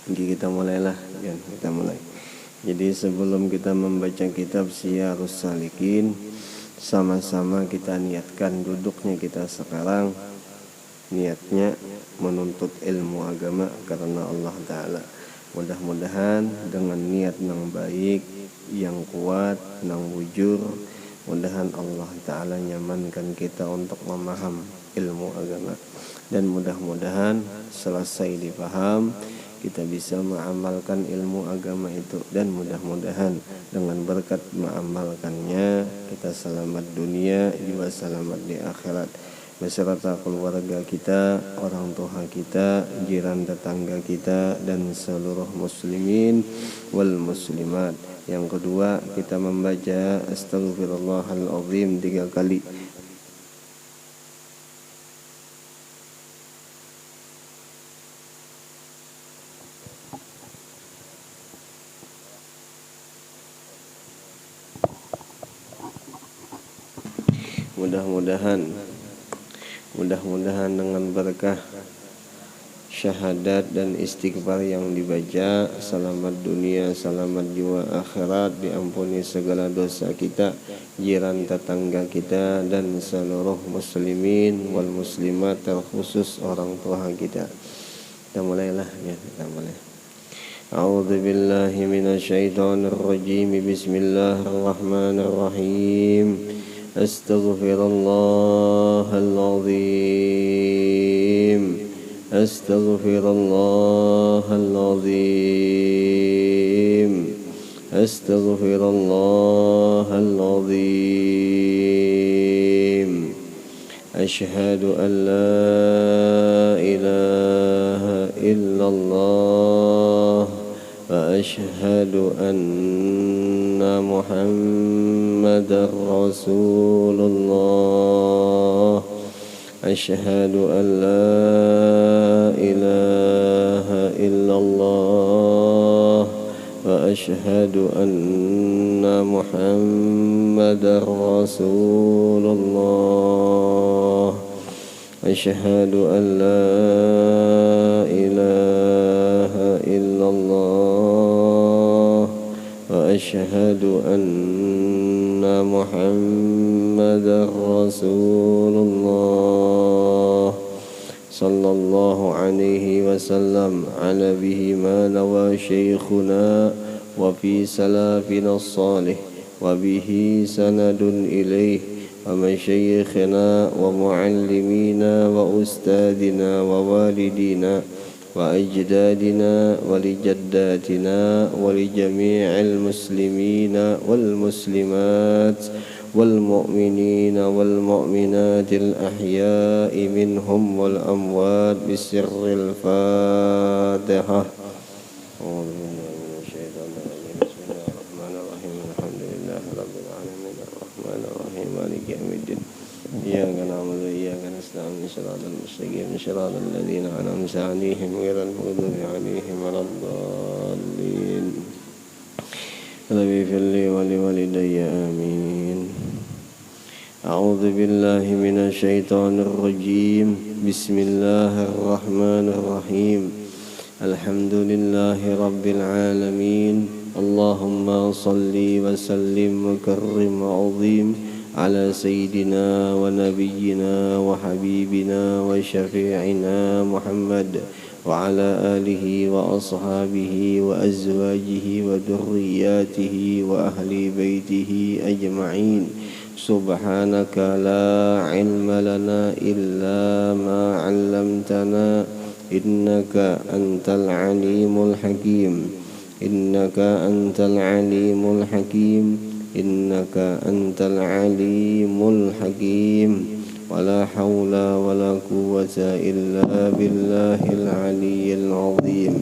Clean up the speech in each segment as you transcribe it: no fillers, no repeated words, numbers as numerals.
Kita mulailah ya, kita mulai. Jadi sebelum kita membaca kitab Syiarus Salikin, sama-sama kita niatkan duduknya kita sekarang. Niatnya menuntut ilmu agama karena Allah Ta'ala. Mudah-mudahan dengan niat yang baik, yang kuat, yang wujur, mudahan Allah Ta'ala nyamankan kita untuk memaham ilmu agama. Dan mudah-mudahan selesai dipaham, kita bisa mengamalkan ilmu agama itu. Dan mudah-mudahan dengan berkat mengamalkannya, kita selamat dunia juga selamat di akhirat, beserta keluarga kita, orang tua kita, jiran tetangga kita, dan seluruh muslimin wal muslimat. Yang kedua, kita membaca Astaghfirullahaladzim 3 kali. Mudah-mudahan dengan berkah syahadat dan istighfar yang dibaca, selamat dunia, selamat jiwa akhirat, diampuni segala dosa kita, jiran tetangga kita, dan seluruh muslimin wal muslimat, terkhusus orang tua kita. Kita mulailah ya, kita mulai. A'udzu billahi minasyaitonir rajim. Bismillahirrahmanirrahim. Astaghfirullahaladzim. Astaghfirullahaladzim. Astaghfirullahaladzim. Asyhadu an la ilaha illallah wa asyhadu anna Muhammadar Rasulullah. Asyhadu an la ilaha illallah wa asyhadu anna Muhammadar Rasulullah. Asyhadu an la ilaha illallah wa asyhadu anna Muhammadar Rasulullah. Sallallahu alaihi wasallam ala bihi ma nawa syekhuna wa fi salafina salih wa bihi sanadun ilaih wa masyayikhina wa muallimina wa ustadina wa walidina wa ajdadina wa lijaddatina wa li jami'il muslimina wal muslimat wal mu'minina wal mu'minatil ahya'i minhum wal amwat bisirril Fatihah. إياك نعبد وإياك نستعين صراط المستقيم صراط الذين أنعمت عليهم غير المغضوب عليهم ولا الضالين. رب اغفر لي ولوالدي آمين. أعوذ بالله من الشيطان الرجيم. بسم الله الرحمن الرحيم. الحمد لله رب العالمين. اللهم صل وسلم وكرم وعظيم على سيدنا ونبينا وحبيبنا وشفيعنا محمد وعلى آله وأصحابه وأزواجه وذرياته وأهل بيته أجمعين. سبحانك لا علم لنا إلا ما علمتنا إنك أنت العليم الحكيم. إنك أنت العليم الحكيم. إنك أنت العليم الحكيم. ولا حول ولا قوة إلا بالله العلي العظيم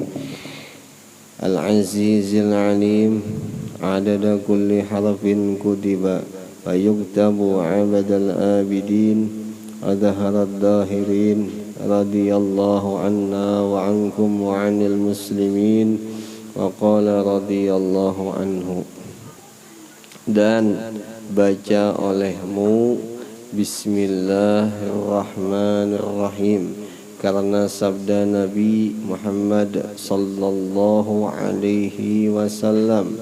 العزيز العليم. عدد كل حرف كتب فيكتب عبد الآبدين وظهر الظاهرين. رضي الله عنا وعنكم وعن المسلمين. وقال رضي الله عنه. Dan baca olehmu Bismillahirrahmanirrahim karena sabda Nabi Muhammad sallallahu alaihi wasallam,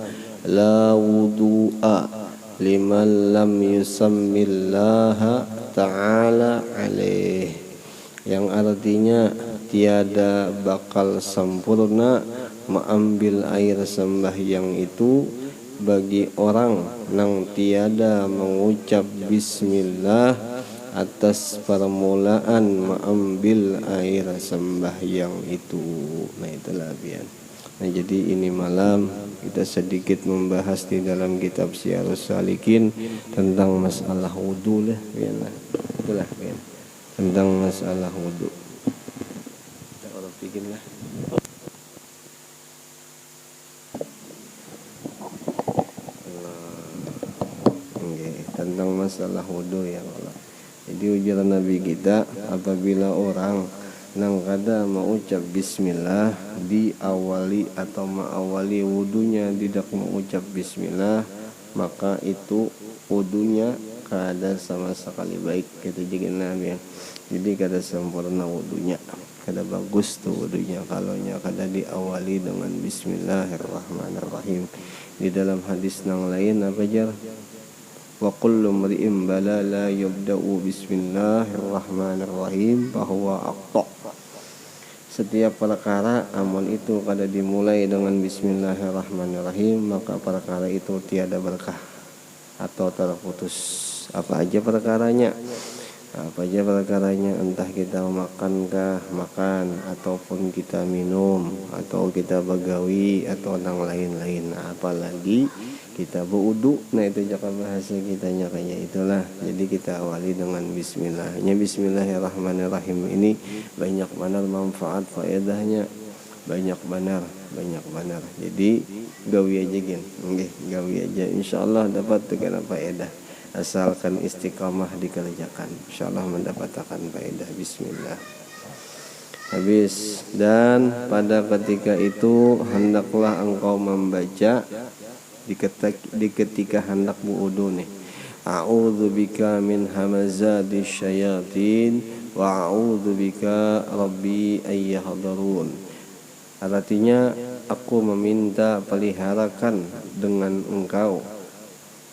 la wudu'a liman lam yusammillaha ta'ala alaih, yang artinya tiada bakal sempurna mengambil air sembahyang itu bagi orang yang tiada mengucap bismillah atas permulaan mengambil air sembahyang itu. Nah itulah biar. Nah jadi ini malam kita sedikit membahas di dalam kitab Syiarus Salikin tentang masalah wudu lah biar. Itulah biar. Tentang masalah wudu. Kita orang bikin lah. Tentang masalah wudu ya Allah. Jadi ujar Nabi kita, apabila orang nang kada mengucap bismillah diawali atau mengawali wudunya tidak mengucap bismillah, maka itu wudunya kada sama sekali baik, kata Nabi. Jadi kada sempurna wudunya, kada bagus tuh wudunya kalau kada diawali dengan bismillahirrahmanirrahim. Di dalam hadis yang lain apa jar? Wa kullu mri'in bala la yabda'u bismillahirrahmanirrahim bahwa aqta. Setiap perkara amun itu kada dimulai dengan bismillahirrahmanirrahim, maka perkara itu tiada berkah atau terputus. Apa aja perkaranya? Apa aja perkaranya, entah kita makankah makan, ataupun kita minum, atau kita begawi, atau yang lain-lain. Apalagi kita berwudu, nah itu jaka bahasa kitanya kayak itulah. Jadi kita awali dengan bismillahnya. Bismillahirrahmanirrahim ini banyak benar manfaat faedahnya, banyak benar. Jadi gawi aja gin, gawi aja, insyaallah dapat tegana faedah. Asalkan istiqamah dikerjakan, insyaallah mendapatkan faedah. Bismillah. Habis, dan pada ketika itu hendaklah engkau membaca di ketika hendak berwudu nih, a'udzubika min hamazati syayatin wa a'udzubika rabbi ayyahdurun. Artinya, aku meminta peliharakan dengan engkau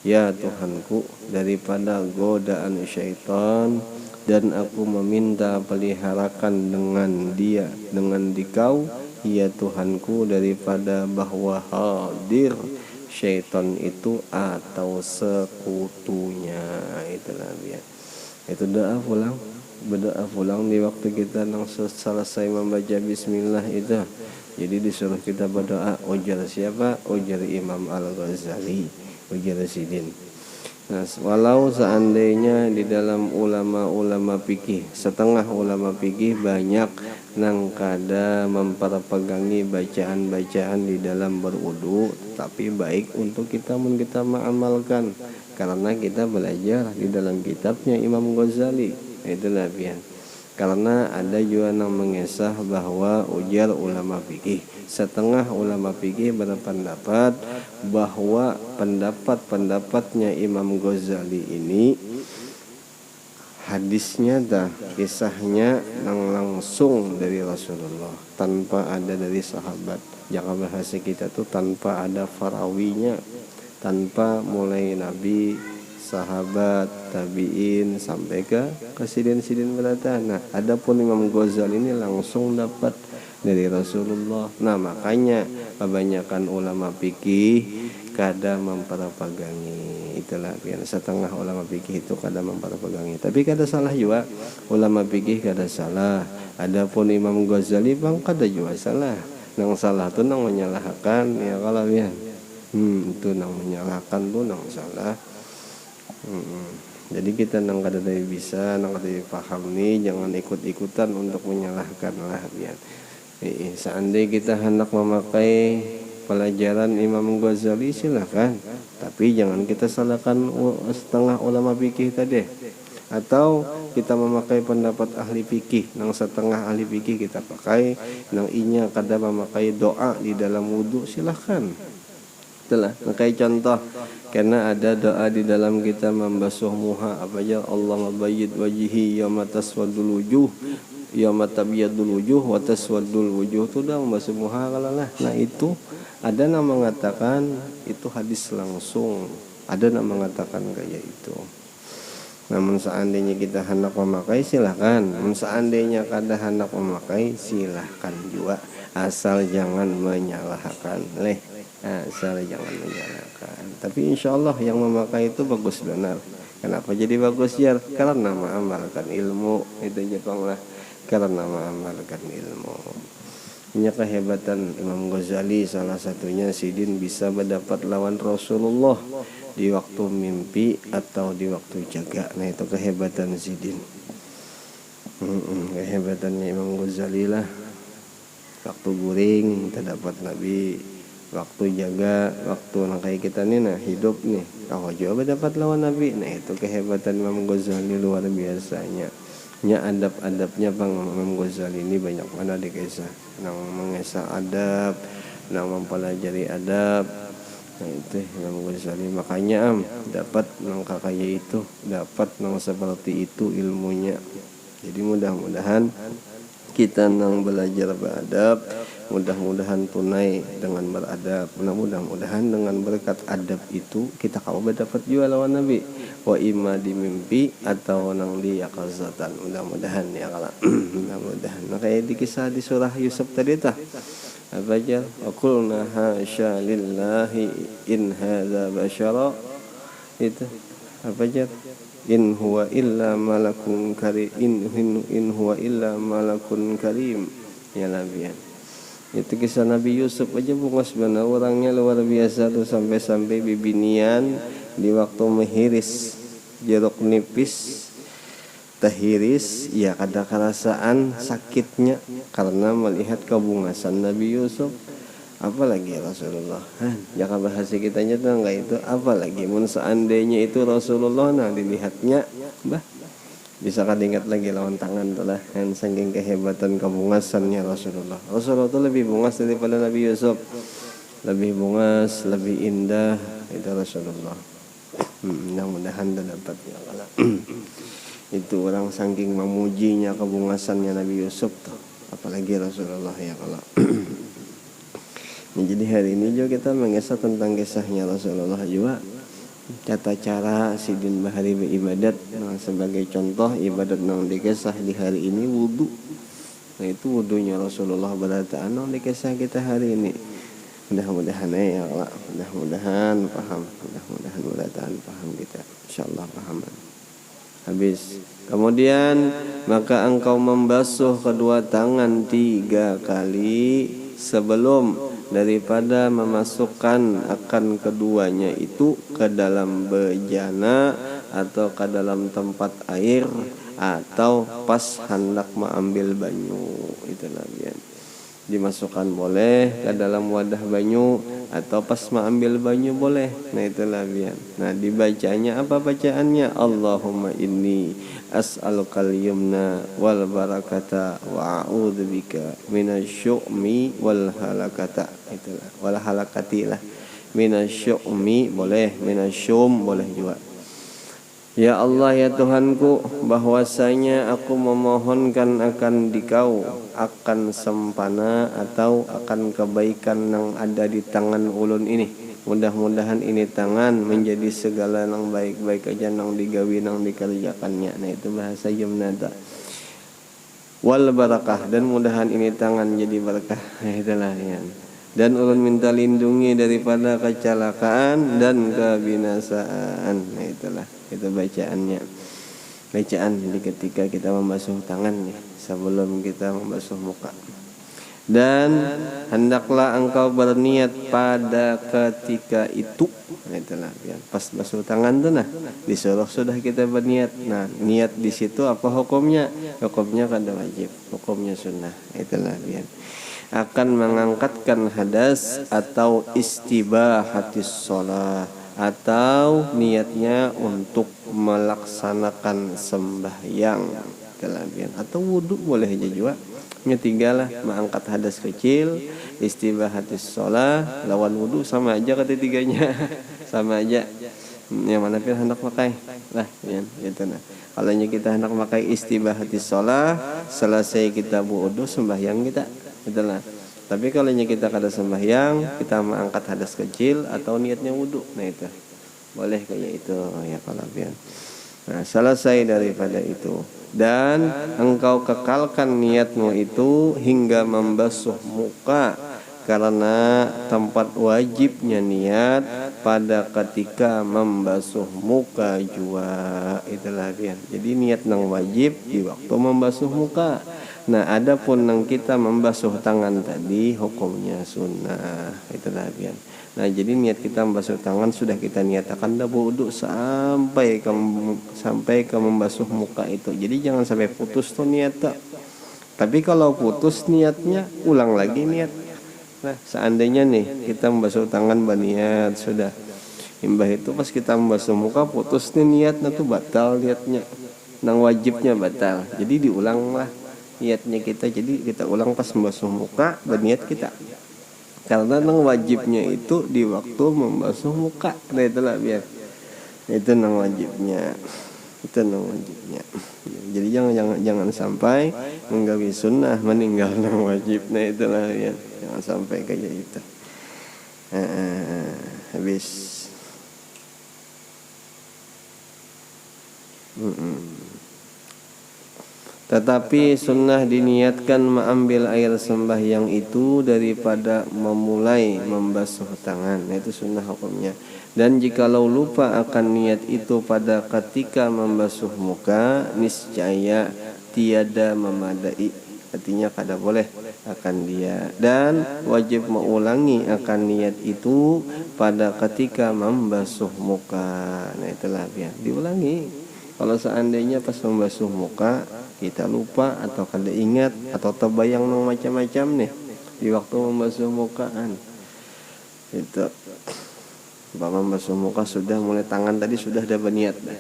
ya Tuhanku daripada godaan syaitan, dan aku meminta peliharakan dengan dikau ya Tuhanku daripada bahwa hadir syaitan itu atau sekutunya. Itulah dia. Itu doa pulang, berdoa pulang di waktu kita selesai membaca bismillah itu. Jadi disuruh kita berdoa. Ujar siapa? Ujar Imam Al-Ghazali, ujar Sidin. Nah, walau seandainya di dalam ulama-ulama fikih, setengah ulama fikih banyak nang kada memperpegangi bacaan-bacaan di dalam berwudu, tapi baik untuk kita mengamalkan karena kita belajar di dalam kitabnya Imam Ghazali. Itulah biar. Karena ada juga yang mengesah bahwa ujar ulama fikih, setengah ulama fikih berpendapat bahwa pendapat-pendapatnya Imam Ghazali ini hadisnya kisahnya langsung dari Rasulullah tanpa ada dari sahabat. Jangan bahasa kita tuh tanpa ada farawinya, tanpa mulai Nabi, sahabat, tabiin sampai ke sidin berata. Nah, adapun Imam Ghazali ini langsung dapat dari Rasulullah. Nah, makanya kebanyakan ulama fikih kada memperpegangi. Itulah biar setengah ulama fikih itu kada memperpegangi. Tapi kada salah juga ulama fikih, kada salah. Adapun Imam Ghazali bang kada juga salah. Nang salah tuh nang menyalahkan ya kalau ya. Itu nang menyalahkan tuh nang salah. Jadi kita nang kada bisa, nang kada paham nih, jangan ikut-ikutan untuk menyalahkan lah biar. Seandainya kita hendak memakai pelajaran Imam Ghazali silakan, tapi jangan kita salahkan setengah ulama fikih tadi. Atau kita memakai pendapat ahli fikih, nang setengah ahli fikih kita pakai, nang inya kada memakai doa di dalam wudu silahkan. Itulah, pakai contoh. Karena ada doa di dalam kita membasuh muha apa aja, Allah mabayyid wajihi yawma taswadul wujuh yauma tabyadul wujuh wa taswaddul wujuh itu dah membasuh muka kalau lah. Nah itu ada yang mengatakan itu hadis langsung, ada yang mengatakan kayak itu. Namun seandainya kita hendak memakai silahkan, namun seandainya kada hendak memakai silahkan juga, asal jangan menyalahkan asal jangan menyalahkan. Tapi insya Allah yang memakai itu bagus benar. Kenapa jadi bagus ya? Karena mengamalkan ilmu itu Jepang lah, karena mengamalkan ilmu. Ini kehebatan Imam Ghazali salah satunya Sidin bisa mendapat lawan Rasulullah di waktu mimpi atau di waktu jaga. Nah itu kehebatan Sidin. Kehebatannya Imam Ghazali lah. Waktu guring terdapat Nabi, waktu jaga, waktu kayak kita nih nah hidup nih, kalau juga dapat lawan Nabi. Nah itu kehebatan Imam Ghazali luar biasanya. Nya adab-adabnya Bang Imam Ghazali ini banyak mana dikisah, nang mengesah adab, nang mempelajari adab. Nah itu Imam Ghazali, makanya dapat nang kakaya itu, dapat nang seperti itu ilmunya. Jadi mudah-mudahan kita nang belajar beradab, mudah-mudahan tunai dengan beradab. Mudah-mudahan dengan berkat adab itu kita kau dapat juga lawan Nabi. Wa imma di mimpi atau nang di yaqazatan. Mudah-mudahan ya kalau mudah-mudahan. Nah kayak di kisah di surah Yusuf tadi tah. Apa aja? Qulna hasya lillahi in hadza basyara. Itu apa aja? In huwa illa malakun karim, in huwa illa malakun karim. Ya Nabi. Itu kisah Nabi Yusuf aja bungas benar, orangnya luar biasa tuh, sampai-sampai bibinian di waktu menghiris jeruk nipis tahiris ya ada kerasaan sakitnya karena melihat kebungasan Nabi Yusuf. Apalagi Rasulullah, jangan bahasa kitanya tuh enggak itu, apalagi mun seandainya itu Rasulullah nah dilihatnya bah bisa kan ingat lagi lawan tangan tuh lah, yang saking kehebatan kebungasannya Rasulullah. Rasulullah itu lebih bungas daripada Nabi Yusuf, lebih bungas, lebih indah itu Rasulullah. Mudah-mudahan dapat ya kalau itu orang saking memujinya kebungasannya Nabi Yusuf tuh, apalagi Rasulullah ya kalau. Jadi hari ini juga kita mengisah tentang kisahnya Rasulullah juga, tata cara Sidin Bahari beribadat. Nah, sebagai contoh ibadat yang dikisah di hari ini wudu. Nah itu wudunya Rasulullah berataan yang dikisah kita hari ini. Mudah-mudahan ya Allah, mudah-mudahan paham, mudah-mudahan berataan paham kita, insyaallah paham. Habis kemudian maka engkau membasuh kedua tangan 3 kali sebelum daripada memasukkan akan keduanya itu ke dalam bejana atau ke dalam tempat air atau pas hendak mengambil banyu. Itulah biar dimasukkan boleh ke dalam wadah banyu atau pas mengambil banyu boleh. Nah itulah biar. Nah dibacanya apa bacaannya? Allahumma inni as'alukal yumna wal barakata wa a'udzubika minasyu'mi wal halakata. Itulah wal halakati lah. Minasyu'mi boleh, minasyum boleh juga. Ya Allah ya Tuhanku, bahwasanya aku memohonkan akan Dikau akan sempana atau akan kebaikan yang ada di tangan ulun ini. Mudah-mudahan ini tangan menjadi segala yang baik-baik aja yang digawi yang dikerjakannya. Nah itu bahasa Yumnada. Wal barakah, dan mudahan ini tangan jadi berkah. Nah itulah ya. Dan ulun minta lindungi daripada kecelakaan dan kebinasaan. Nah itulah itu bacaannya. Bacaan jadi ketika kita membasuh tangan nih, sebelum kita membasuh muka. Dan hendaklah engkau berniat pada ketika itu. Nah itulah ya. Pas basuh tangan tuh nah disuruh sudah kita berniat. Nah niat di situ apa hukumnya? Hukumnya kada wajib, hukumnya sunnah. Itulah ya. Akan mengangkatkan hadas atau istibahatis sholat, atau niatnya untuk melaksanakan sembahyang kelabian atau wudhu boleh aja juga. Yang tiga lah, mengangkat hadas kecil, istibahatis sholat, lawan wudhu sama aja ketiganya sama aja. Yang mana pun hendak pakai. lah ya gitu nah. Kalau kita hendak pakai istibahati sholat, selesai kita wudu sembahyang kita itulah. Tapi kalau kita kada sembahyang, kita mengangkat hadas kecil atau niatnya wudu, nah itu boleh kayak itu ya kalau biar. Nah, selesai daripada itu dan engkau kekalkan niatmu itu hingga membasuh muka, karena tempat wajibnya niat pada ketika membasuh muka jua itulah dia. Jadi niat nang wajib di waktu membasuh muka. Nah, adapun nang kita membasuh tangan tadi hukumnya sunnah itulah dia. Nah, jadi niat kita membasuh tangan sudah kita niatakan dah wudu sampai ke membasuh muka itu. Jadi jangan sampai putus tuh niat. Tapi kalau putus niatnya, ulang lagi niat. Nah, seandainya nih kita membasuh tangan berniat sudah, imbah itu pas kita membasuh muka putus nih niatnya tuh batal niatnya. Nang wajibnya batal. Jadi diulanglah niatnya kita. Jadi kita ulang pas membasuh muka berniat kita. Karena nang wajibnya itu di waktu membasuh muka. Nah itulah biar. Itu nang wajibnya. Itu nang wajibnya. Jadi jangan sampai menggawi sunnah meninggal nang wajib. Nah itulah ya. Jangan sampai kayak itu. Habis. Tetapi sunnah diniatkan mengambil air sembahyang itu daripada memulai membasuh tangan. Nah, itu sunnah hukumnya. Dan jikalau lupa akan niat itu pada ketika membasuh muka, niscaya tiada memadai. Artinya kada boleh akan dia. Dan wajib mengulangi akan niat itu pada ketika membasuh muka. Nah itulah ya, diulangi. Kalau seandainya pas membasuh muka kita lupa atau kada ingat atau terbayang nang macam-macam nih di waktu membasuh mukaan itu, membasuh muka sudah mulai tangan tadi sudah ada berniat dah.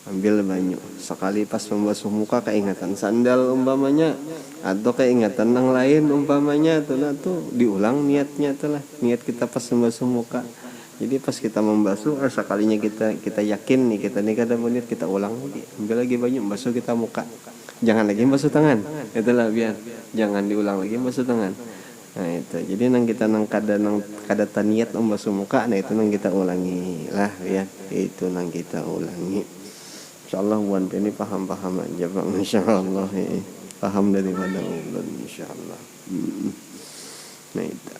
Ambil banyu sekali pas membasuh muka keingatan sandal umpamanya atau keingatan nang lain umpamanya tuh diulang niatnya tuh lah, niat kita pas membasuh muka. Jadi pas kita membasuh sekalinya kita yakin nih kita nih kada berniat, kita ulang lagi, ambil lagi banyu basuh kita muka, jangan lagi basuh tangan. Itulah biar jangan diulang lagi basuh tangan. Nah itu jadi nang kita nang kada niat membasuh muka, nah itu nang kita ulangi lah ya, itu nang kita ulangi. Insyaallah buan ini paham aja Bang, insyaallah paham daripada ulun insyaallah. Nah itu.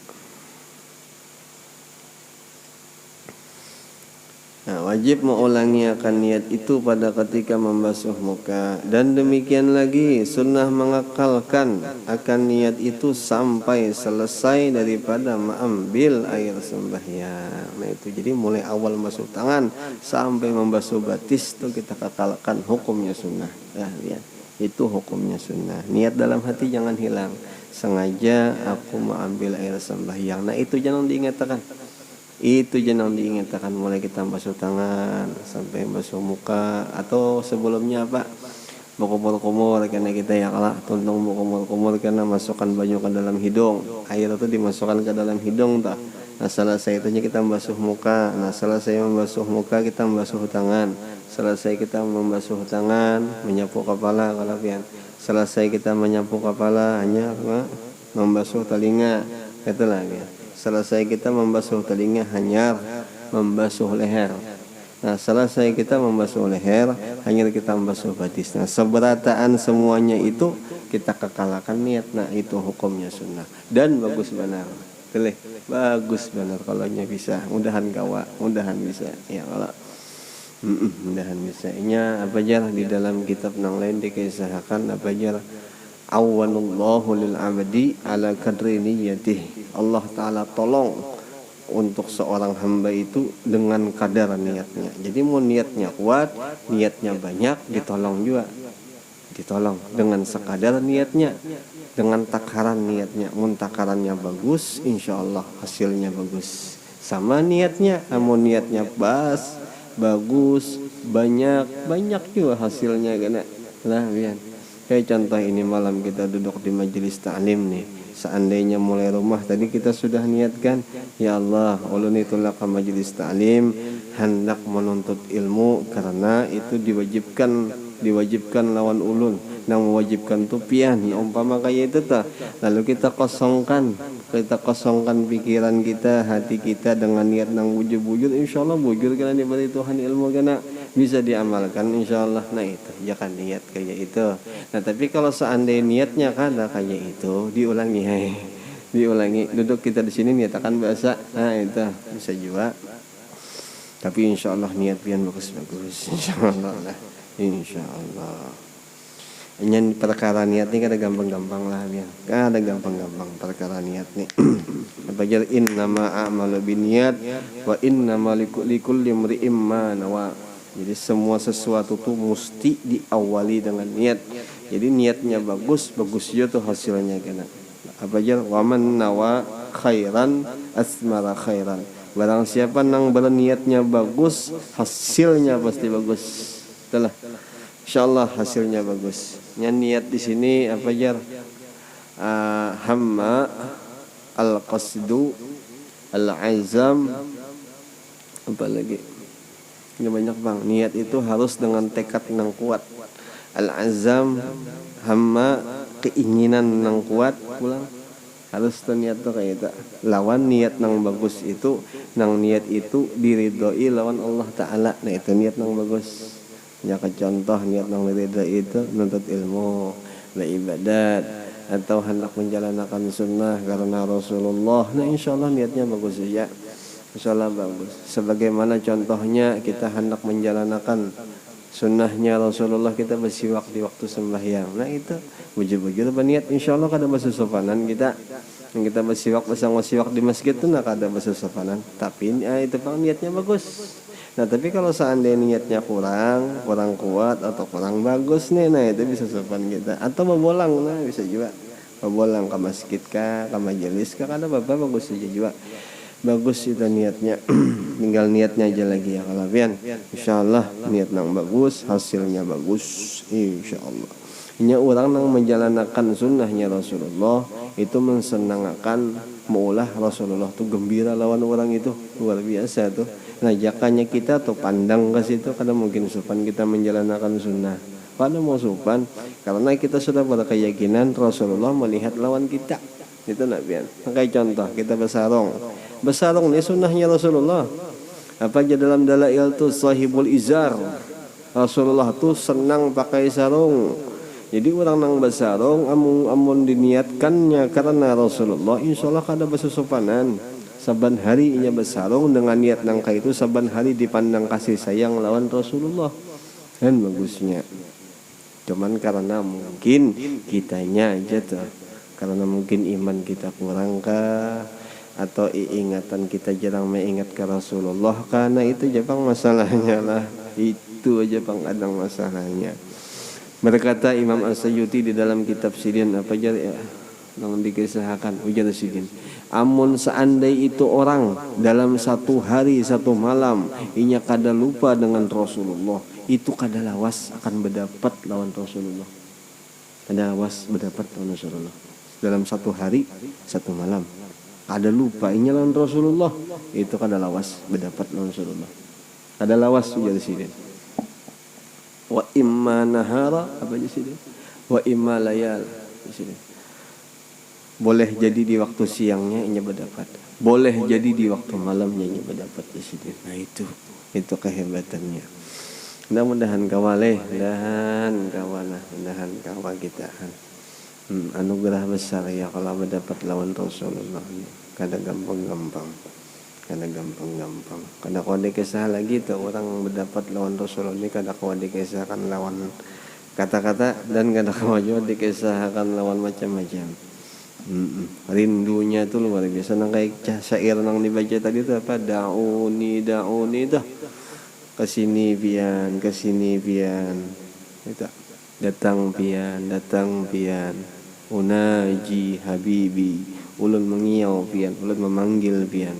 Nah, wajib mengulangi akan niat itu pada ketika membasuh muka. Dan demikian lagi sunnah mengekalkan akan niat itu sampai selesai daripada mengambil air sembahyang. Nah itu jadi mulai awal membasuh tangan sampai membasuh batis itu kita kekalkan, hukumnya sunnah. Ya, lihat. Itu hukumnya sunnah. Niat dalam hati jangan hilang. Sengaja aku mengambil air sembahyang. Nah itu jangan diingatkan. Itu jangan diingatkan mulai kita basuh tangan sampai basuh muka, atau sebelumnya apa berkumur-kumur karena kita ya kalah tuntung berkumur-kumur karena masukkan banyu ke dalam hidung, air itu dimasukkan ke dalam hidung tak. Nah selesai itunya kita membasuh muka. Nah selesai membasuh muka kita membasuh tangan. Selesai kita membasuh tangan menyapu kepala kalau pian. Selesai kita menyapu kepala hanya membasuh telinga, itulah ya. Selesai kita membasuh telinga hanya membasuh leher. Nah selesai kita membasuh leher hanya kita membasuh batis. Nah seberataan semuanya itu kita kekalkan niat. Nah itu hukumnya sunnah dan bagus benar. Pilih bagus benar kalau bisa. Mudahan kawa, mudahan bisa ya kalau mudahan bisa. Nya apa jar di dalam kitab nang lain dikisahkan apa jar awanullahu lil abdi ala kadri niyatih. Allah Ta'ala tolong untuk seorang hamba itu dengan kadar niatnya. Jadi mau niatnya kuat, niatnya banyak, ditolong juga. Ditolong dengan sekadar niatnya, dengan takaran niatnya. Mun takarannya bagus, insya Allah hasilnya bagus. Sama niatnya, mau niatnya bagus, banyak juga hasilnya kena lah biar. Kayak contoh ini malam kita duduk di majelis ta'lim nih. Seandainya mulai rumah tadi kita sudah niatkan, ya Allah, ulun itulah ke majelis ta'lim hendak menuntut ilmu karena itu diwajibkan lawan ulun, yang mewajibkan tupian umpama kayak itu ta. Lalu kita kosongkan pikiran kita, hati kita dengan niat nang bujur-bujur, insyaallah bujur karena diberi Tuhan ilmu kena bisa diamalkan insyaallah. Nah itu jangan niat kayak itu. Nah tapi kalau seandainya niatnya kada kayak itu, diulangi duduk kita di sini niatakan bahasa, nah itu bisa juga. Tapi insyaallah niat pian bagus-bagus insyaallah lah, insyaallah. Nyan perkara niat ni kada gampang-gampang lah biar. Kada gampang-gampang perkara niat ni. Bajar innama a'malu binniyat wa innama likulli imri'in ma nawa. Jadi semua sesuatu tu mesti diawali dengan niat. Jadi niatnya bagus je tu hasilnya kena. Apa aja waman nawa khairan asmara khairan. Barang siapa nang berniatnya bagus, hasilnya pasti bagus. Itulah. Insyaallah hasilnya bagus. Yang niat di sini apa aja? Hamma, al-qasdu, al-azam, apa lagi? Ini banyak bang. Niat itu harus dengan tekad yang kuat. Al-azam, hamma, keinginan yang kuat. Pulang harus tuh niat tuh kayak itu. Lawan niat yang bagus itu, nang niat itu diridhoi lawan Allah Taala. Nah itu niat yang bagus. Ya contoh niat nang diridhoi itu nuntut ilmu, beribadat, atau hendak menjalankan sunnah karena Rasulullah. Nah insyaallah niatnya bagus ya. Insyaallah bagus. Sebagaimana contohnya kita hendak menjalankan sunnahnya Rasulullah, kita bersiwak di waktu sembahyang. Nah itu bujur-bujur berniat insyaallah kada bersusupanan kita. Yang kita bersiwak di masjid itu nak ada bersusupanan. Tapi itu bang niatnya bagus. Nah tapi kalau seandainya niatnya kurang kuat atau kurang bagus nih, nah itu bisa sopan kita. Atau membolang, nah bisa juga membolang ke masjid kah, ke majelis kah, kada apa-apa, bagus saja juga. Bagus itu niatnya. Tinggal niatnya aja lagi ya kalau pian. Insyaallah niat nang bagus, hasilnya bagus insyaallah. Nya orang nang menjalankan sunnahnya Rasulullah itu mensenangkan maulah Rasulullah tuh gembira lawan orang itu, luar biasa tuh. Nah jakanya kita tuh pandang ke situ, karena mungkin sopan kita menjalankan sunnah. Pada mau sopan karena kita sudah berkeyakinan Rasulullah melihat lawan kita. Itu nak pian. Kayak contoh kita bersarung ni sunnahnya Rasulullah. Apa aja dalam dalail tu sahibul izar. Rasulullah tu senang pakai sarung. Jadi orang nang bersarung amun diniatkannya karena Rasulullah, insyaallah kada bersusupanan. Saban hari ia bersarung dengan niat nangka itu, saban hari dipandang kasih sayang lawan Rasulullah. Dan bagusnya. Cuman karena mungkin kitanya aja tuh, karena mungkin iman kita kurang kah, atau ingatan kita jarang mengingat ke Rasulullah, karena itu aja bang masalahnya lah. Itu aja bang kadang masalahnya. Berkata Imam As-Sayyuti di dalam kitab Sidin apa aja ya, yang dikisahkan ujar Sidin, amun seandai itu orang dalam satu hari satu malam inya kada lupa dengan Rasulullah, itu kada lawas akan berdapat lawan Rasulullah. Kada lawas berdapat lawan Rasulullah dalam satu hari satu malam. Kada lupa inya lawan Rasulullah, itu kada lawas berdapat lawan Rasulullah. Kada lawas ujar Sidin. Wa imma nahara apa aja Sidin? Wa imma layal Sidin. Boleh jadi di waktu siangnya inya berdapat, boleh jadi di waktu malamnya inya berdapat di sini. Nah itu kehebatannya. Mudah-mudahan kawale, mudahan kawa kita. Anugerah besar ya kalau mendapat lawan Rasulullah ini. Kada gampang-gampang. Kada kode kisah lagi tuh orang mendapat lawan Rasulullah ini, kada kode kisahkan lawan kata-kata dan kada kode dikisahkan lawan macam-macam. Rindunya itu luar biasa. Nang kayak syair nang dibaca tadi itu apa, dauni itu kesini pian itu datang pian unaji habibi, ulun mengiau pian, ulun memanggil pian,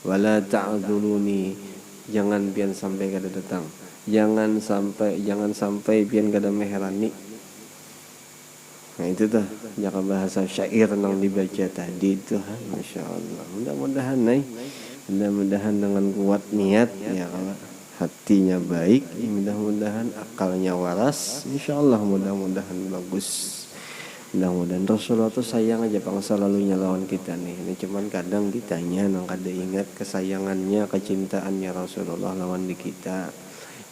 wala ta'dzuruni, jangan pian sampai kada datang, jangan sampai pian kada meherani. Nah itu tuh jaka bahasa syair yang dibaca tadi itu, masya Allah. Mudah-mudahan mudah-mudahan dengan kuat niat ya, kalau hatinya baik, mudah-mudahan akalnya waras, insya Allah mudah-mudahan bagus. Mudah-mudahan Rasulullah tuh sayang aja Bang selalunya lawan kita nih. Ini cuman kadang kitanya nang kada ingat kesayangannya, kecintaannya Rasulullah lawan di kita.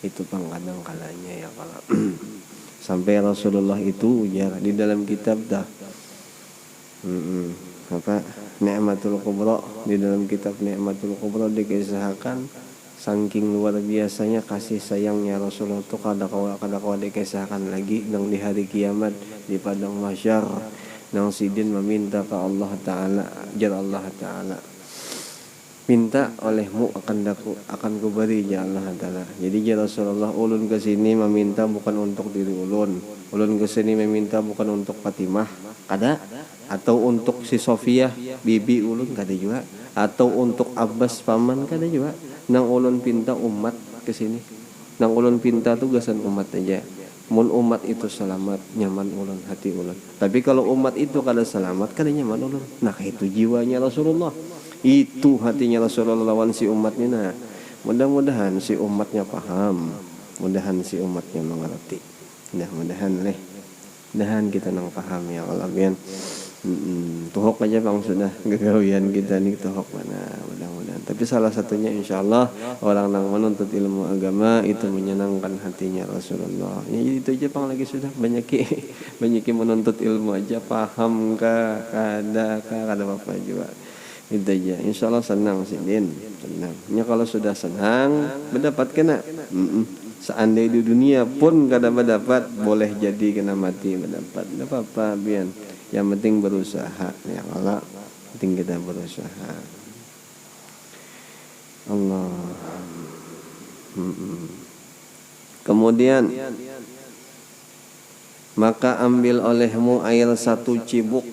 Itu Bang kadang kalanya ya kalau sampai Rasulullah itu ujar di dalam kitab dah. Apa? Ni'matul Kubra, di dalam kitab Ni'matul Kubra dikisahkan saking luar biasanya kasih sayangnya Rasulullah itu kada kawa dikisahkan lagi nang di hari kiamat di padang mahsyar nang sidin meminta ke Allah Ta'ala, jar Allah Ta'ala, minta olehmu akan kuberi ya Allah Ta'ala. Jadi ya Rasulullah, ulun ke sini meminta bukan untuk diri ulun ke sini meminta bukan untuk Fatimah kada, atau untuk si Sofiyah bibi ulun kada juga, atau untuk Abbas paman kada juga. Nang ulun pinta umat ke sini, nang ulun pinta tuh gasan umat aja. Mun umat itu selamat, nyaman ulun, hati ulun. Tapi kalau umat itu kada selamat, kada nyaman ulun. Nah itu jiwanya Rasulullah, itu hatinya Rasulullah lawan si umatnya. Nah mudah-mudahan si umatnya paham, mudahan si umatnya mengerti. Mudahan kita nang paham ya Allah bian. Tuhok aja Bang sudah gagawian kita nih tuhok mana mudah-mudahan. Tapi salah satunya insya Allah orang yang menuntut ilmu agama itu menyenangkan hatinya Rasulullah. Ya itu aja Bang, lagi sudah banyak menuntut ilmu aja paham kada apa juga. Itu aja. Insya Allah senang sih Din, senang. Ya kalau sudah senang mendapat kena. Seandainya di dunia pun kada mendapat, boleh jadi kena mati mendapat. Tidak apa-apa bian. Yang penting berusaha ya Allah, penting kita berusaha. Allah. Kemudian maka ambil olehmu air satu cibuk,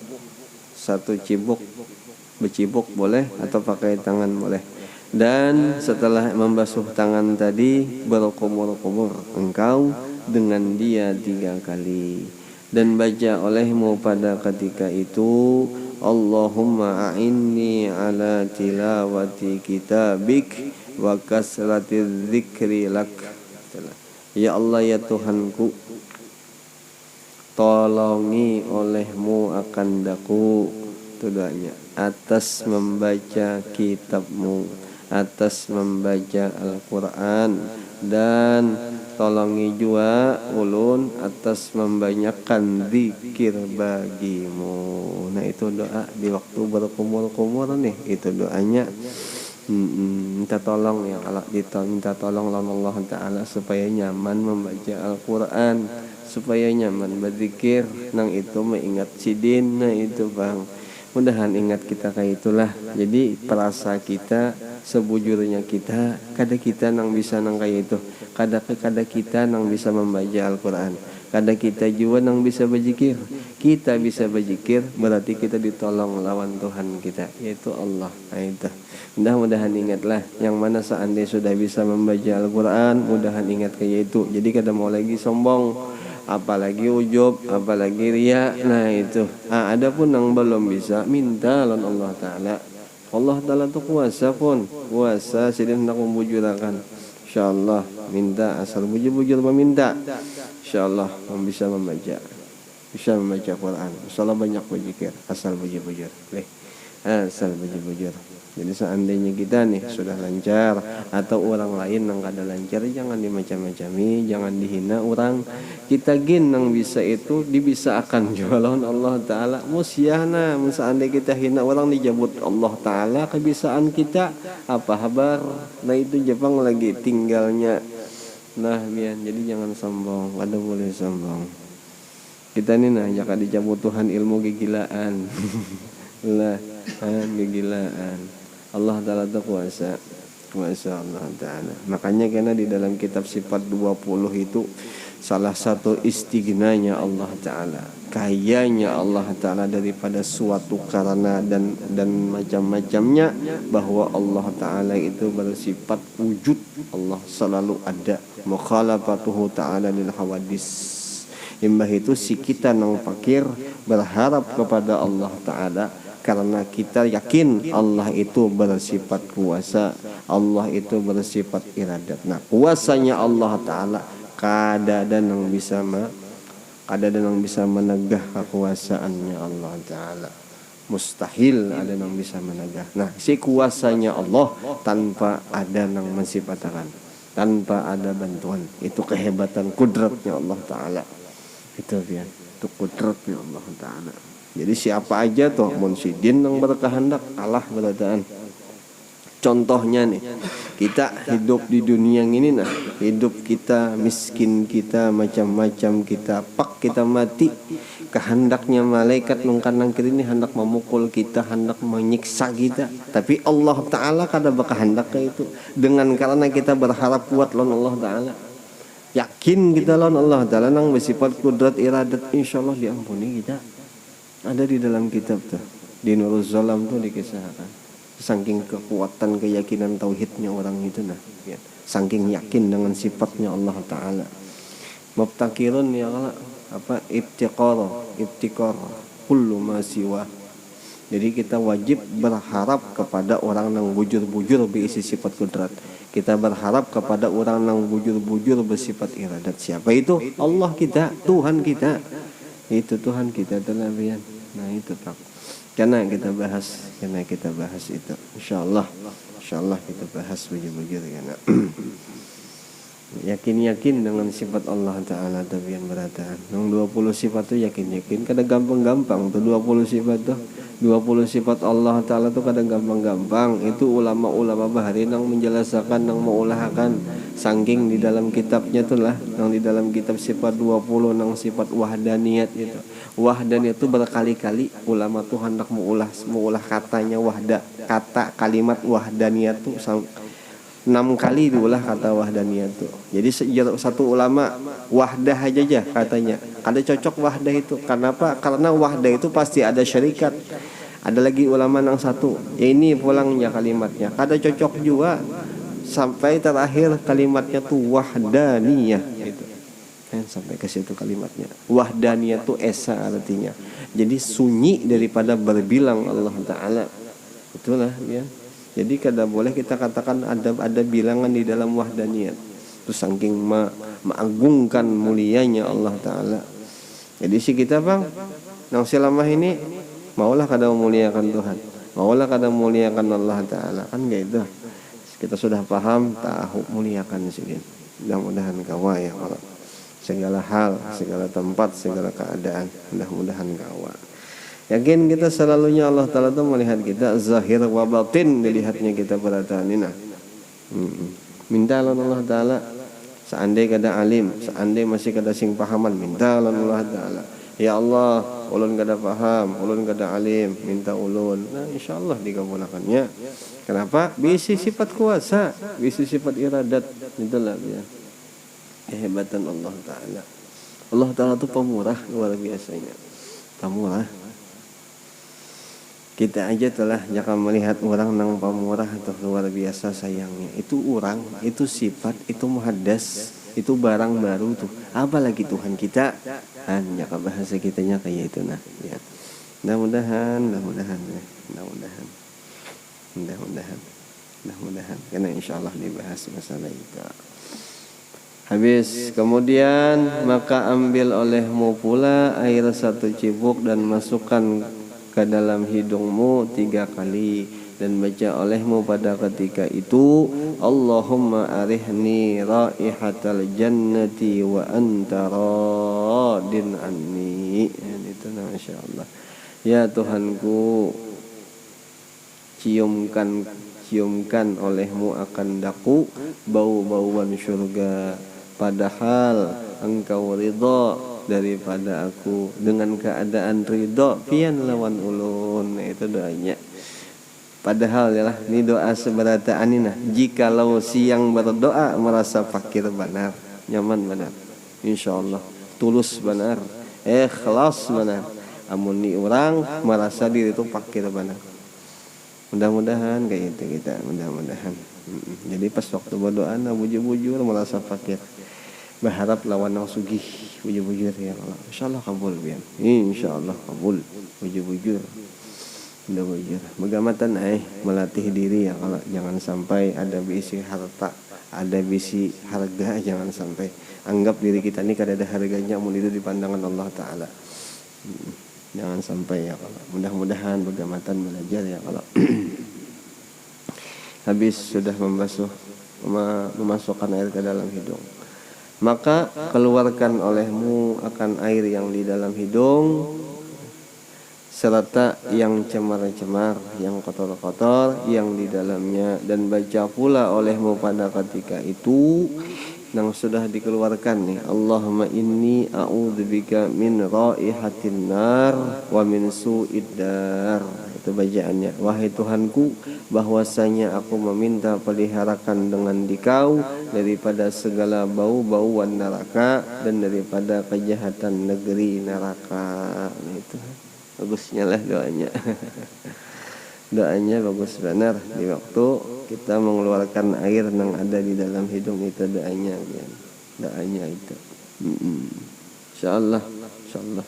becibuk boleh atau pakai tangan boleh. Dan setelah membasuh tangan tadi berkumur-kumur engkau dengan dia 3 kali. Dan baca olehmu pada ketika itu, Allahumma a'inni ala tilawati kitabik wa kasrati dzikri lak. Ya Allah ya Tuhanku, tolongi olehmu akan daku, itu doanya, atas membaca kitabmu, atas membaca Al-Quran, dan tolongi juga ulun atas membanyakkan zikir bagimu. Nah itu doa di waktu berkumur-kumur nih, itu doanya. Minta tolong ya, kalau minta tolong Allah Ta'ala supaya nyaman membaca Al-Quran, supaya nyaman berzikir, nang itu mengingat sidin. Nah itu Bang, mudahan ingat kita kayak itulah. Jadi perasa kita sebujurnya kita, kada kita nang bisa nang kayak itu, kada kita nang bisa membaca Al-Quran, kada kita juga nang bisa berzikir. Kita bisa berzikir berarti kita ditolong lawan Tuhan kita, yaitu Allah. Nah itu mudah-mudahan ingatlah, yang mana seandainya sudah bisa membaca Al-Quran, mudahan ingat kayak itu. Jadi kada mau lagi sombong, apalagi ujub, apalagi riya. Nah itu adapun yang belum bisa, minta lawan Allah Ta'ala. Allah Ta'ala tu kuasa sidin nak membujurakan. InsyaAllah minta, asal bujur-bujur meminta, InsyaAllah bisa membaca Quran. InsyaAllah banyak berzikir, asal bujur-bujur. Asal bujur-bujur. Jadi seandainya kita nih sudah lancar, atau orang lain yang kada lancar, jangan dimacam-macami, jangan dihina orang. Kita gin yang bisa itu dibisakan jualan Allah Ta'ala. Musyahna, seandainya kita hina orang, dijabut Allah Ta'ala kebisaan kita, apa kabar? Nah itu Jepang lagi tinggalnya. Nah biar jadi jangan sombong, kada boleh sombong. Kita nih nah jaka dicabut Tuhan ilmu kegilaan. Lah kegilaan. Allah Ta'ala itu kuasa Allah Ta'ala. Makanya karena di dalam kitab sifat 20 itu salah satu istighnanya Allah Ta'ala, kayanya Allah Ta'ala daripada suatu karena dan macam-macamnya, bahwa Allah Ta'ala itu bersifat wujud. Allah selalu ada, mukhalafatuhu ta'ala lil hawadis. Imbah itu si kita nang fakir berharap kepada Allah Ta'ala, karena kita yakin Allah itu bersifat kuasa, Allah itu bersifat iradat. Nah, kuasanya Allah Ta'ala kada ada yang bisa menegah kekuasaannya Allah Ta'ala. Mustahil ada yang bisa menegah. Nah, si kuasanya Allah tanpa ada yang mensifatakan, tanpa ada bantuan. Itu kehebatan kudratnya Allah Ta'ala. Itu dia, itu kudratnya Allah Ta'ala. Jadi siapa aja tuh munsidin yang berkehendak Allah berataan. Contohnya nih, kita hidup di dunia ini, nah hidup kita miskin, kita macam-macam, kita pak, kita mati, kehendaknya malaikat nungkanang kiri ini hendak memukul kita, hendak menyiksa kita, tapi Allah Ta'ala kada berkehendaknya itu. Dengan karena kita berharap kuat lawan Allah Ta'ala, yakin kita lawan Allah Ta'ala nang bersifat kudrat iradat, insyaallah diampuni kita. Ada di dalam kitab tuh, di Nurul Zalam tuh dikisahkan. Saking kekuatan keyakinan tauhidnya orang itu, nah ya. Saking yakin dengan sifatnya Allah Ta'ala. Mubtakirun ya apa ibtikar kullu ma siwa. Jadi kita wajib berharap kepada orang yang bujur-bujur berisi sifat kudrat. Kita berharap kepada orang yang bujur-bujur bersifat iradat. Siapa itu? Allah kita, Tuhan kita. Itu Tuhan kita telah bian. Nah itu Pak. Karena kita bahas itu. Insyaallah kita bahas bujur-bujur karena yakin dengan sifat Allah Ta'ala tabian berataan. Yang 20 sifat tuh yakin. Kadang gampang-gampang tuh 20 sifat tuh. 20 sifat Allah Ta'ala tuh kadang gampang-gampang. Itu ulama-ulama bahari yang menjelaskan, yang mengulahkan. Saking di dalam kitabnya tuh lah, yang di dalam kitab sifat 20 yang sifat wahdaniyat itu. Wahdaniyat itu berkali-kali ulama tuh hendak mengulah katanya kata kalimat wahdaniyat tuh 6 kali diulah kata wahdaniyah itu. Jadi satu ulama wahdah aja katanya. Ada cocok wahdah itu. Kenapa? Karena wahdah itu pasti ada syarikat. Ada lagi ulama yang satu. Ya ini pulangnya kalimatnya. Kada cocok juga sampai terakhir kalimatnya tuh wahdaniyah gitu. Sampai ke situ kalimatnya. Wahdaniyah tuh esa artinya. Jadi sunyi daripada berbilang Allah Ta'ala. Itulah ya. Jadi kada boleh kita katakan ada bilangan di dalam wahdaniyat. Terus saking mengagungkan mulianya Allah Ta'ala. Jadi si kita bang, nang selama ini maulah kada memuliakan Tuhan, maulah kada memuliakan Allah Ta'ala, kan gitu. Kita sudah paham, tahu muliakan sedikit. Mudah-mudahan kawa ya Allah. Segala hal, segala tempat, segala keadaan, mudah-mudahan kawa. Yakin kita selalunya Allah Ta'ala itu melihat kita zahir wa batin, dilihatnya kita berataan ini. Minta Allah Ta'ala, seandainya kada alim, seandainya masih kada sing pahaman, minta Allah Ta'ala. Ya Allah, ulun kada paham, ulun kada alim, minta ulun. Nah insyaallah dikabulkannya. Kenapa? Bisi sifat kuasa, bisi sifat iradat. Itulah ya. Kehebatan Allah Ta'ala. Allah Ta'ala itu pemurah luar biasanya. Pemurah. Kita aja telah jangan melihat orang nang pemurah atau luar biasa sayangnya. Itu orang, itu sifat, itu muhaddas, itu barang baru tuh. Apalagi Tuhan kita, hanya bahasa kitanya kayak itu nah. Ya. Mudah-mudahan. Karena insyaallah dibahas masalah itu. Habis kemudian maka ambil olehmu pula air 1 cibuk dan masukkan ke dalam hidungmu 3 kali dan baca olehmu pada ketika itu Allahumma arihni raihatal jannati wa anta radin anni. Itu masyaallah. Ya Tuhanku, ciumkan olehmu akan daku bau-bauan syurga, padahal engkau ridha daripada aku, dengan keadaan ridho pian lawan ulun. Itu doanya. Padahal ya lah, ini doa seberataan ini nah. Jikalau siang berdoa merasa fakir benar, nyaman benar, insyaallah tulus benar, ikhlas benar. Amun ni orang merasa diri itu fakir benar. Mudah-mudahan kayak itu kita, mudah-mudahan. Jadi pas waktu berdoa nah bujur-bujur merasa fakir. berharap lawan nang sugih bujur-bujur ya Allah. Insyaallah kabul pian. Insyaallah kabul bujur-bujur. Bujur. Begamatan melatih diri ya kalau jangan sampai ada bisi harta, ada bisi harga, jangan sampai anggap diri kita ini kada ada harganya mun itu di pandangan Allah taala. Jangan sampai ya kalau. Mudah-mudahan begamatan belajar ya kalau. Habis sudah memasukkan air ke dalam hidung, maka keluarkan olehmu akan air yang di dalam hidung serta yang cemar-cemar, yang kotor-kotor yang di dalamnya, dan baca pula olehmu pada ketika itu yang sudah dikeluarkan nih, Allahumma inni a'udzubika min raihatin nar wa min su'id dar. Itu bacaannya. Wahai Tuhanku, bahwasanya aku meminta peliharakan dengan Dikau daripada segala bau-bauan neraka dan daripada kejahatan negeri neraka. Itu bagusnya lah doanya. Doanya bagus benar di waktu kita mengeluarkan air yang ada di dalam hidung itu, doanya ya. Doanya itu. Insyaallah, insyaallah.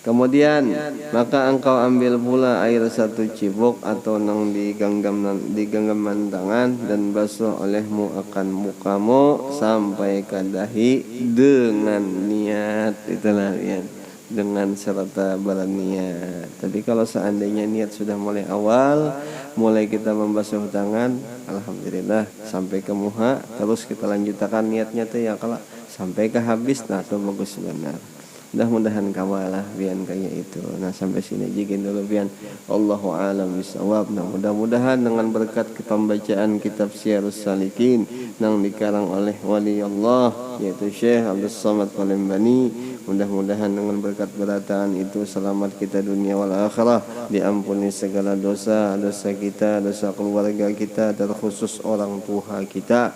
Kemudian maka engkau ambil pula air satu cibuk atau nang di genggaman tangan dan basuh olehmu akan mukamu sampai ke dahi dengan niat, itulah ya, dengan serta berniat. Tapi kalau seandainya niat sudah mulai awal, mulai kita membasuh tangan, alhamdulillah sampai ke muha, terus kita lanjutkan niatnya tuh ya kalau sampai ke habis, nah itu bagus benar. Mudah-mudahan kawalah bian kayak itu. Nah sampai sini jikin dulu bian. Allahu a'lam bishawab. Nah mudah-mudahan dengan berkat pembacaan kitab Syiarus Salikin yang dikarang oleh wali Allah yaitu Syekh Abdul Samad Palembani, mudah-mudahan dengan berkat berataan itu selamat kita dunia wal akhirah, diampuni segala dosa kita, dosa keluarga kita, terkhusus orang tua kita,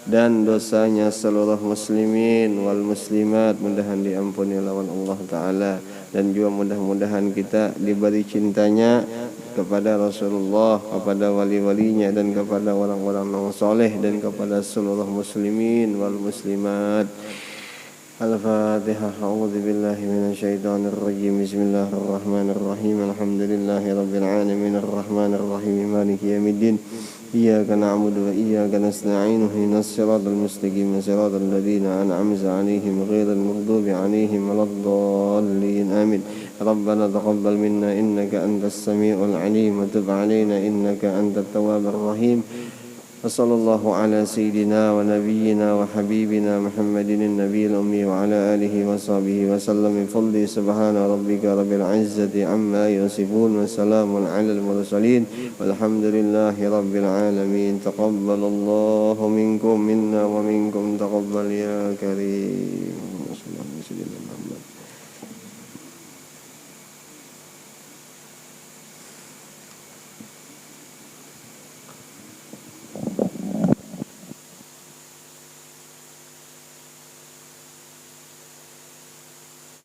dan dosanya seluruh muslimin wal muslimat mudahan diampuni lawan Allah Ta'ala. Dan juga mudah-mudahan kita diberi cintanya kepada Rasulullah, kepada wali-walinya, dan kepada orang-orang yang soleh, dan kepada seluruh muslimin wal muslimat. Al-Fatihah. A'udzu billahi minasyaitonir rajim. Bismillahirrahmanirrahim. Alhamdulillahi rabbil alamin arrahmanir rahim maliki yaumiddin. Iyyaka na'budu wa iyyaka nasta'in. Ihdinas siratal mustaqim, siratal ladzina an'amta 'alaihim ghairil maghdubi 'alaihim waladdallin. Amin. Rabbana taqabbal minna innaka antas samiul 'alim wa tub 'alaina innaka antat tawwabur rahim. وصلى الله على سيدنا ونبينا وحبيبنا محمد النبي الأمي وعلى آله وصحبه وسلم بفضل سبحان ربك رب العزة عما يصفون وسلام على المرسلين والحمد لله رب العالمين. تقبل الله منكم منا ومنكم تقبل يا كريم.